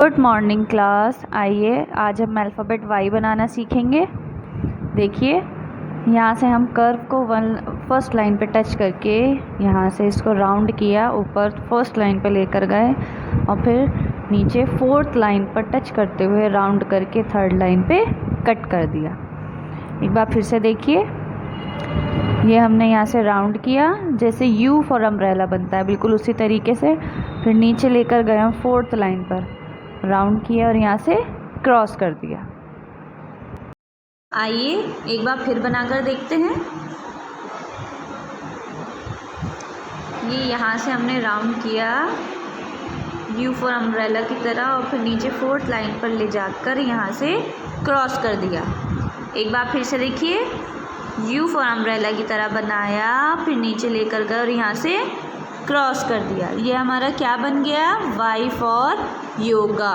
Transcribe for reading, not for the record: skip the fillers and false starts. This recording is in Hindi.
Good morning class. आइए आज हम अल्फ़ाबेट वाई बनाना सीखेंगे। देखिए यहाँ से हम कर्व को फर्स्ट लाइन पे टच करके यहाँ से इसको राउंड किया, ऊपर फर्स्ट लाइन पे लेकर गए और फिर नीचे फोर्थ लाइन पर टच करते हुए राउंड करके थर्ड लाइन पे कट कर दिया। एक बार फिर से देखिए, ये हमने यहाँ से राउंड किया जैसे यू फॉर अम्ब्रेला बनता है, बिल्कुल उसी तरीके से। फिर नीचे लेकर गए हम फोर्थ लाइन पर, राउंड किया और यहाँ से क्रॉस कर दिया। आइए एक बार फिर बनाकर देखते हैं। ये यहाँ से हमने राउंड किया यू फॉर अम्ब्रेला की तरह और फिर नीचे फोर्थ लाइन पर ले जाकर यहाँ से क्रॉस कर दिया। एक बार फिर से देखिए, यू फॉर अम्ब्रेला की तरह बनाया, फिर नीचे लेकर गए और यहाँ से क्रॉस कर दिया। ये हमारा क्या बन गया? Y for yoga.